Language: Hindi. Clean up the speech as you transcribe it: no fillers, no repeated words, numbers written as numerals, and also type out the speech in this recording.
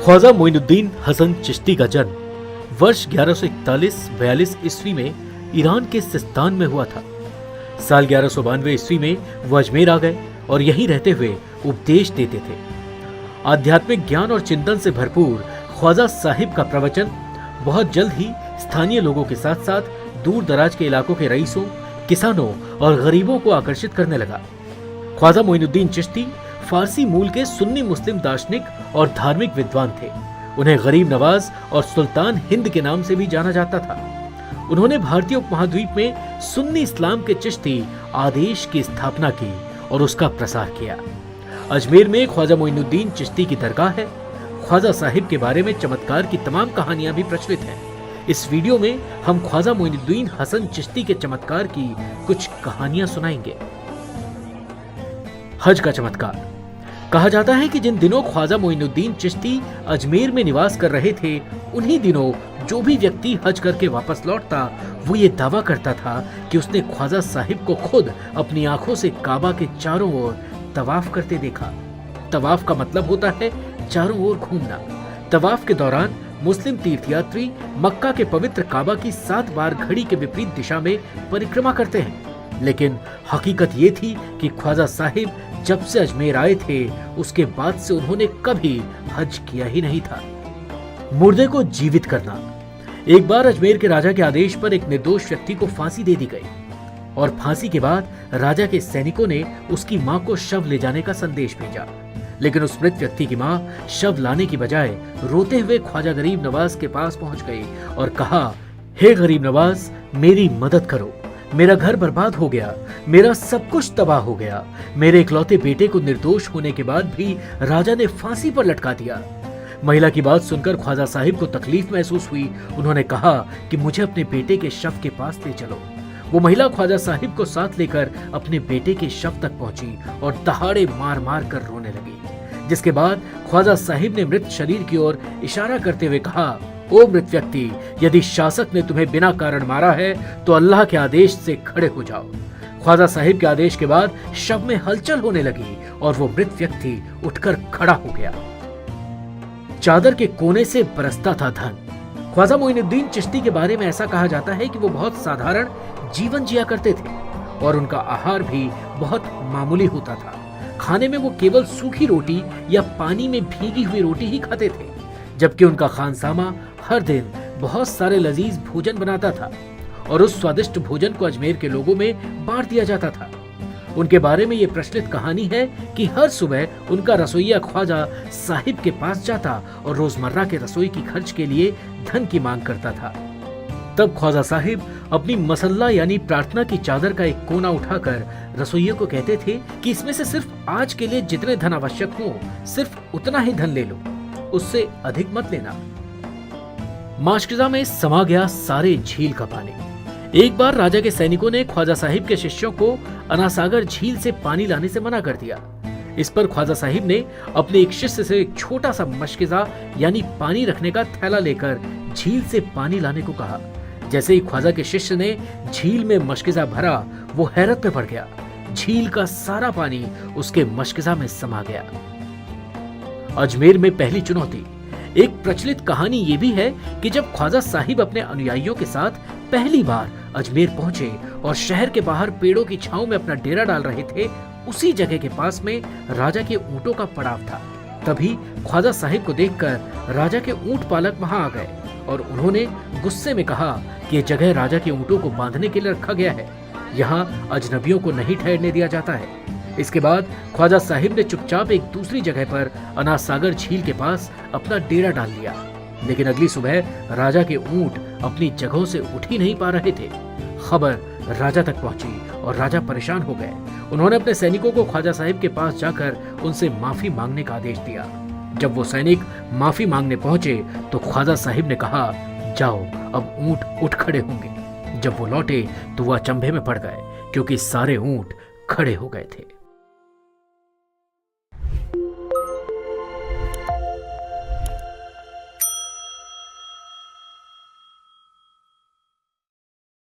ख्वाजा मोइनुद्दीन हसन चिश्ती का जन्म वर्ष 1141-42 ईस्वी में ईरान के सिस्तान में हुआ था। साल 1192 ईस्वी में वो अजमेर आ गए और यहीं रहते हुए उपदेश देते थे। आध्यात्मिक ज्ञान और चिंतन से भरपूर ख्वाजा साहिब का प्रवचन बहुत जल्द ही स्थानीय लोगों के साथ साथ दूर दराज के इलाकों के रईसों, किसानों और गरीबों को आकर्षित करने लगा। ख्वाजा मोइनुद्दीन चिश्ती फारसी मूल के सुन्नी मुस्लिम दार्शनिक और धार्मिक विद्वान थे। उन्हें गरीब नवाज और सुल्तान हिंद के नाम से भी जाना जाता था। उन्होंने भारतीय उपमहाद्वीप में सुन्नी इस्लाम के चिश्ती आदेश की स्थापना की और उसका प्रसार किया। अजमेर में ख्वाजा मोइनुद्दीन चिश्ती की दरगाह है। ख्वाजा साहिब के बारे में चमत्कार की तमाम कहानियां भी प्रचलित हैं। इस वीडियो में हम ख्वाजा मोइनुद्दीन हसन चिश्ती के चमत्कार की कुछ कहानियां सुनाएंगे। हज का चमत्कार। कहा जाता है कि जिन दिनों ख्वाजा मोइनुद्दीन चिश्ती अजमेर में निवास कर रहे थे, उन्हीं दिनों जो भी व्यक्ति हज करके वापस लौटता, वो ये दावा करता था कि उसने ख्वाजा साहिब को खुद अपनी आंखों से काबा के चारों ओर तवाफ करते देखा। तवाफ का मतलब होता है चारों ओर घूमना। तवाफ के दौरान मुस्लिम तीर्थयात्री मक्का के पवित्र काबा की 7 बार घड़ी के विपरीत दिशा में परिक्रमा करते हैं। लेकिन हकीकत ये थी कि ख्वाजा साहिब जब से अजमेर आए थे, उसके बाद से उन्होंने कभी हज किया ही नहीं था। मुर्दे को जीवित करना। एक बार अजमेर के राजा के आदेश पर एक निर्दोष व्यक्ति को फांसी दे दी गई और फांसी के बाद राजा के सैनिकों ने उसकी मां को शव ले जाने का संदेश भेजा। लेकिन उस मृत व्यक्ति की मां शव लाने की बजाय रोते हुए ख्वाजा गरीब नवाज के पास पहुंच गई और कहा, हे गरीब नवाज, मेरी मदद करो। मेरा घर बर्बाद हो गया, मेरा सब कुछ तबाह हो गया। मेरे इकलौते बेटे को निर्दोष होने के बाद भी राजा ने फांसी पर लटका दिया। महिला की बात सुनकर ख्वाजा साहिब को तकलीफ महसूस हुई। उन्होंने कहा कि मुझे अपने बेटे के शव के पास ले चलो। वो महिला ख्वाजा साहिब को साथ लेकर अपने बेटे के शव तक पहुंची और दहाड़े मार मार कर रोने लगी। जिसके बाद ख्वाजा साहिब ने मृत शरीर की ओर इशारा करते हुए कहा, ओ मृत व्यक्ति, यदि शासक ने तुम्हें बिना कारण मारा है तो अल्लाह के आदेश से खड़े हो जाओ। ख्वाजा साहिब के आदेश के बाद शव में हलचल होने लगी और वो मृत व्यक्ति उठकर खड़ा हो गया। चादर के कोने से बरसता था धन। ख्वाजा मोइनुद्दीन चिश्ती के बारे में ऐसा कहा जाता है कि वो बहुत साधारण जीवन जिया करते थे और उनका आहार भी बहुत मामूली होता था। खाने में वो केवल सूखी रोटी या पानी में भीगी हुई रोटी ही खाते थे, जबकि उनका खानसामा हर दिन बहुत सारे लजीज भोजन बनाता था और उस स्वादिष्ट भोजन को अजमेर के लोगों में बांट दिया जाता था। उनके बारे में ये प्रचलित कहानी है कि हर सुबह उनका रसोइया ख्वाजा साहिब के पास जाता और रोजमर्रा के रसोई की खर्च के लिए धन की मांग करता था। तब ख्वाजा साहिब अपनी मसल्ला यानी प्रार्थना की चादर का एक कोना उठाकर रसोइये को कहते थे कि इसमें से सिर्फ आज के लिए जितने धन आवश्यक हो, सिर्फ उतना ही धन ले लो, उससे अधिक मत लेना। माशकिज़ा में समा गया सारे झील का पानी। एक बार राजा के सैनिकों ने ख्वाजा साहिब के शिष्यों को अनासागर झील से पानी लाने से मना कर दिया। इस पर ख्वाजा साहिब ने अपने एक शिष्य से एक छोटा सा मशकिज़ा यानी पानी रखने का थैला लेकर झील से पानी लाने को कहा। जैसे ही ख्वाजा के शिष्य ने झील में मशकिज़ा भरा, वो हैरत में पड़ गया। झील का सारा पानी उसके मशकिज़ा में समा गया। अजमेर में पहली चुनौती। एक प्रचलित कहानी ये भी है कि जब ख्वाजा साहिब अपने अनुयायियों के साथ पहली बार अजमेर पहुंचे और शहर के बाहर पेड़ों की छांव में अपना डेरा डाल रहे थे, उसी जगह के पास में राजा के ऊंटों का पड़ाव था। तभी ख्वाजा साहिब को देखकर राजा के ऊंट पालक वहां आ गए और उन्होंने गुस्से में कहा कि यह जगह राजा के ऊंटों को बांधने के लिए रखा गया है, यहाँ अजनबियों को नहीं ठहरने दिया जाता है। इसके बाद ख्वाजा साहिब ने चुपचाप एक दूसरी जगह पर अनासागर झील के पास अपना डेरा डाल लिया। लेकिन अगली सुबह राजा के ऊंट अपनी जगहों से उठ ही नहीं पा रहे थे। खबर राजा तक पहुंची और राजा परेशान हो गए। उन्होंने अपने सैनिकों को ख्वाजा साहिब के पास जाकर उनसे माफी मांगने का आदेश दिया। जब वो सैनिक माफी मांगने पहुंचे तो ख्वाजा साहिब ने कहा, जाओ, अब ऊंट उठ खड़े होंगे। जब वो लौटे तो वह अचंभे में पड़ गए क्योंकि सारे ऊंट खड़े हो गए थे।